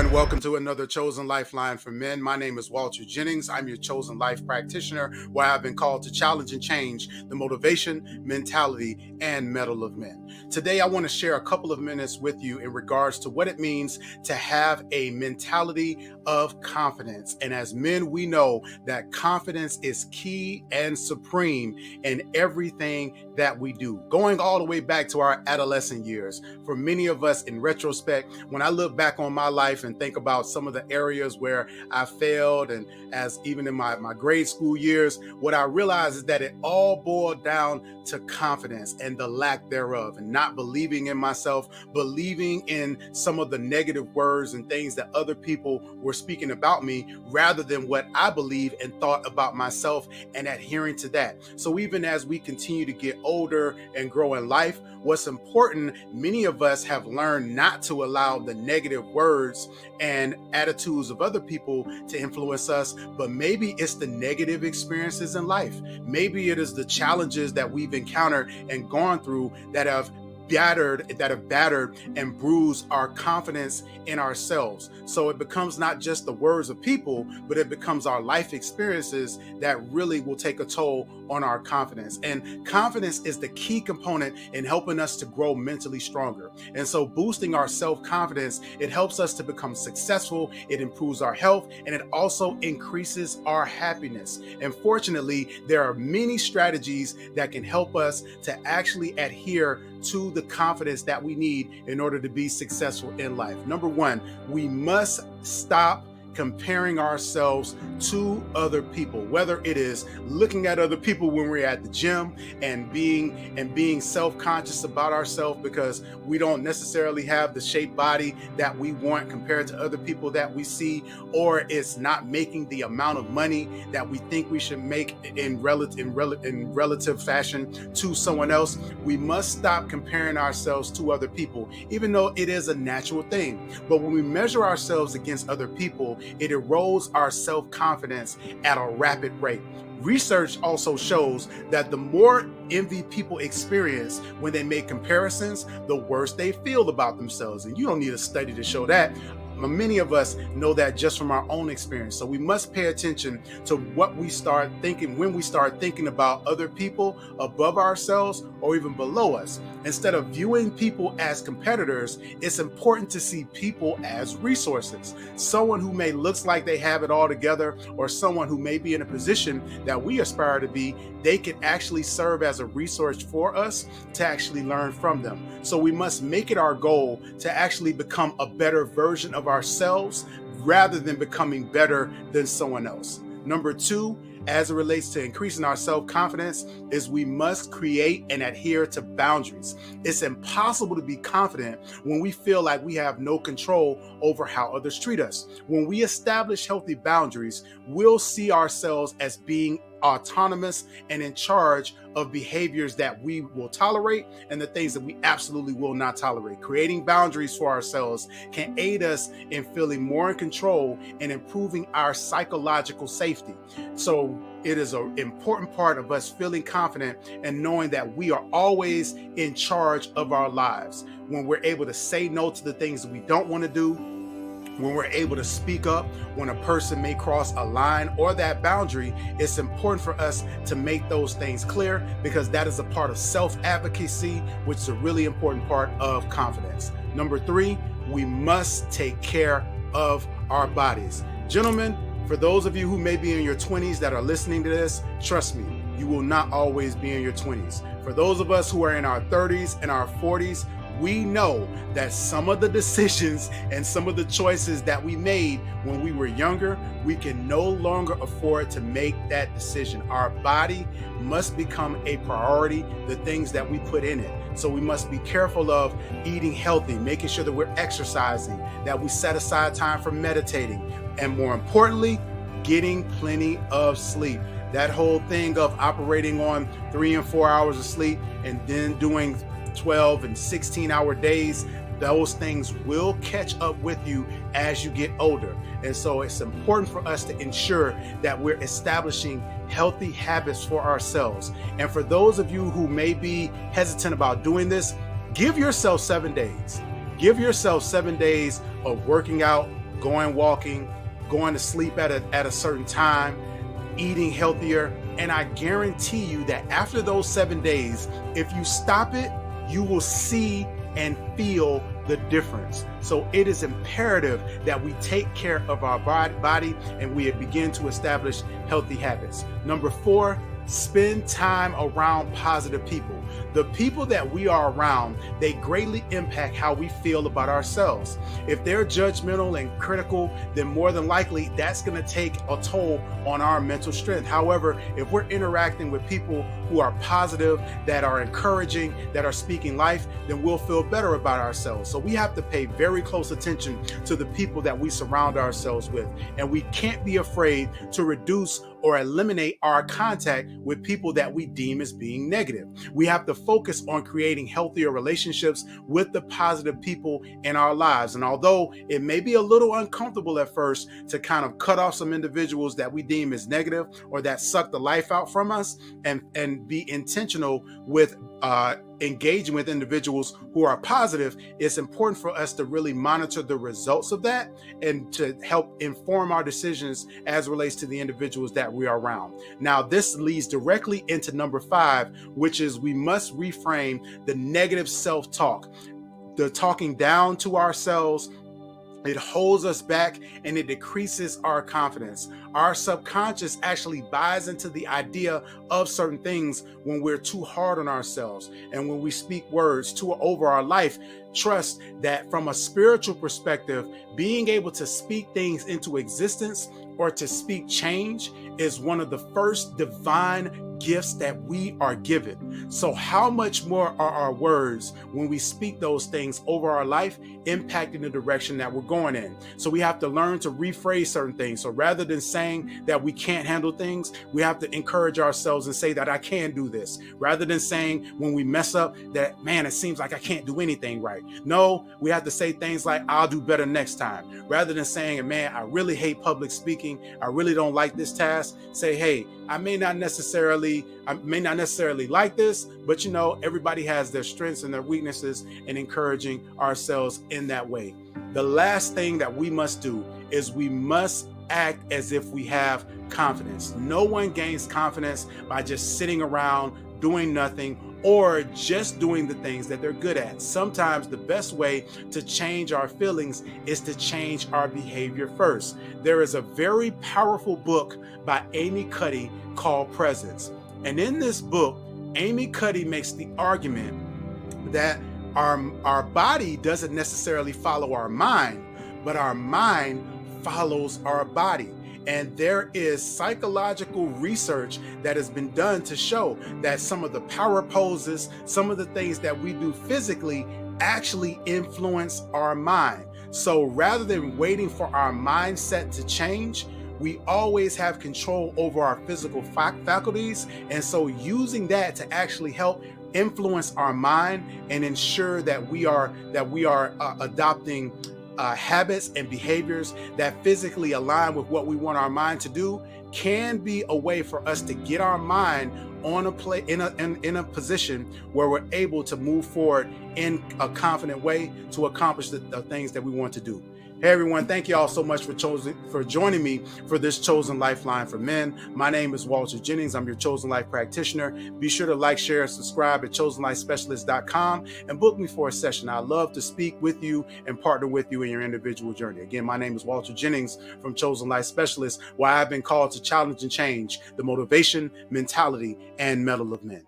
and welcome to another Chosen Lifeline for Men. My name is Walter Jennings. I'm your chosen life practitioner, where I've been called to challenge and change the motivation, mentality, and mettle of men. Today, I want to share a couple of minutes with you in regards to what it means to have a mentality of confidence. And as men, we know that confidence is key and supreme in everything that we do. Going all the way back to our adolescent years, for many of us in retrospect, when I look back on my life and think about some of the areas where I failed, and as even in my grade school years, what I realized is that it all boiled down to confidence and the lack thereof, and not believing in myself, believing in some of the negative words and things that other people were speaking about me, rather than what I believe and thought about myself and adhering to that. So even as we continue to get older and grow in life, what's important, many of us have learned not to allow the negative words and attitudes of other people to influence us, but maybe it's the negative experiences in life. Maybe it is the challenges that we've encountered and gone through that have battered and bruised our confidence in ourselves. So it becomes not just the words of people, but it becomes our life experiences that really will take a toll on our confidence. And confidence is the key component in helping us to grow mentally stronger. And so boosting our self-confidence, it helps us to become successful, it improves our health, and it also increases our happiness. And fortunately, there are many strategies that can help us to actually adhere to the confidence that we need in order to be successful in life. Number one, we must stop comparing ourselves to other people, whether it is looking at other people when we're at the gym and being self-conscious about ourselves because we don't necessarily have the shaped body that we want compared to other people that we see, or it's not making the amount of money that we think we should make in relative fashion to someone else. We must stop comparing ourselves to other people, even though it is a natural thing. But when we measure ourselves against other people, it erodes our self-confidence at a rapid rate. Research also shows that the more envy people experience when they make comparisons, the worse they feel about themselves. And you don't need a study to show that. Many of us know that just from our own experience. So we must pay attention to what we start thinking when we start thinking about other people above ourselves or even below us. Instead of viewing people as competitors, it's important to see people as resources. Someone who may look like they have it all together, or someone who may be in a position that we aspire to be, they can actually serve as a resource for us to actually learn from them. So we must make it our goal to actually become a better version of ourselves rather than becoming better than someone else. Number two, as it relates to increasing our self-confidence, is we must create and adhere to boundaries. It's impossible to be confident when we feel like we have no control over how others treat us. When we establish healthy boundaries, we'll see ourselves as being autonomous and in charge of behaviors that we will tolerate and the things that we absolutely will not tolerate. Creating boundaries for ourselves can aid us in feeling more in control and improving our psychological safety. So it is an important part of us feeling confident and knowing that we are always in charge of our lives. When we're able to say no to the things that we don't want to do, when we're able to speak up when a person may cross a line or that boundary, it's important for us to make those things clear, because that is a part of self-advocacy, which is a really important part of confidence. Number three, we must take care of our bodies. Gentlemen, for those of you who may be in your 20s that are listening to this, trust me, you will not always be in your 20s. For those of us who are in our 30s and our 40s, we know that some of the decisions and some of the choices that we made when we were younger, we can no longer afford to make that decision. Our body must become a priority, the things that we put in it. So we must be careful of eating healthy, making sure that we're exercising, that we set aside time for meditating, and more importantly, getting plenty of sleep. That whole thing of operating on 3 and 4 hours of sleep and then doing 12 and 16-hour days, those things will catch up with you as you get older. And so it's important for us to ensure that we're establishing healthy habits for ourselves. And for those of you who may be hesitant about doing this, give yourself 7 days. Give yourself 7 days of working out going walking, going to sleep at a certain time, eating healthier. And I guarantee you that after those 7 days, if you stop it, you will see and feel the difference. So it is imperative that we take care of our body and we begin to establish healthy habits. Number 4, spend time around positive people. The people that we are around, they greatly impact how we feel about ourselves. If they're judgmental and critical, then more than likely that's going to take a toll on our mental strength. However, if we're interacting with people who are positive, that are encouraging, that are speaking life, then we'll feel better about ourselves. So we have to pay very close attention to the people that we surround ourselves with. And we can't be afraid to reduce or eliminate our contact with people that we deem as being negative. We have to focus on creating healthier relationships with the positive people in our lives. And although it may be a little uncomfortable at first to kind of cut off some individuals that we deem as negative or that suck the life out from us, and be intentional with engaging with individuals who are positive, it's important for us to really monitor the results of that and to help inform our decisions as relates to the individuals that we are around. Now, this leads directly into number 5, which is we must reframe the negative self-talk. The talking down to ourselves, it holds us back and it decreases our confidence. Our subconscious actually buys into the idea of certain things when we're too hard on ourselves and when we speak words over our life. Trust that from a spiritual perspective, being able to speak things into existence or to speak change is one of the first divine gifts that we are given. So how much more are our words when we speak those things over our life impacting the direction that we're going in? So we have to learn to rephrase certain things. So rather than saying that we can't handle things, we have to encourage ourselves and say that I can do this. Rather than saying when we mess up that, man, it seems like I can't do anything right. No, we have to say things like, I'll do better next time. Rather than saying, man, I really hate public speaking, I really don't like this task, say, hey, I may not necessarily like this, but everybody has their strengths and their weaknesses, and encouraging ourselves in that way. The last thing that we must do is we must act as if we have confidence. No one gains confidence by just sitting around doing nothing or just doing the things that they're good at. Sometimes the best way to change our feelings is to change our behavior first. There is a very powerful book by Amy Cuddy called Presence. And in this book, Amy Cuddy makes the argument that our body doesn't necessarily follow our mind, but our mind follows our body. And there is psychological research that has been done to show that some of the power poses, some of the things that we do physically actually influence our mind. So rather than waiting for our mindset to change, we always have control over our physical faculties. And so using that to actually help influence our mind and ensure that we are adopting habits and behaviors that physically align with what we want our mind to do can be a way for us to get our mind on in a position where we're able to move forward in a confident way to accomplish the things that we want to do. Hey everyone, thank you all so much for joining me for this Chosen Lifeline for Men. My name is Walter Jennings. I'm your Chosen Life practitioner. Be sure to like, share, and subscribe at chosenlifespecialist.com and book me for a session. I'd love to speak with you and partner with you in your individual journey. Again, my name is Walter Jennings from Chosen Life Specialist, where I've been called to challenge and change the motivation, mentality, and mettle of men.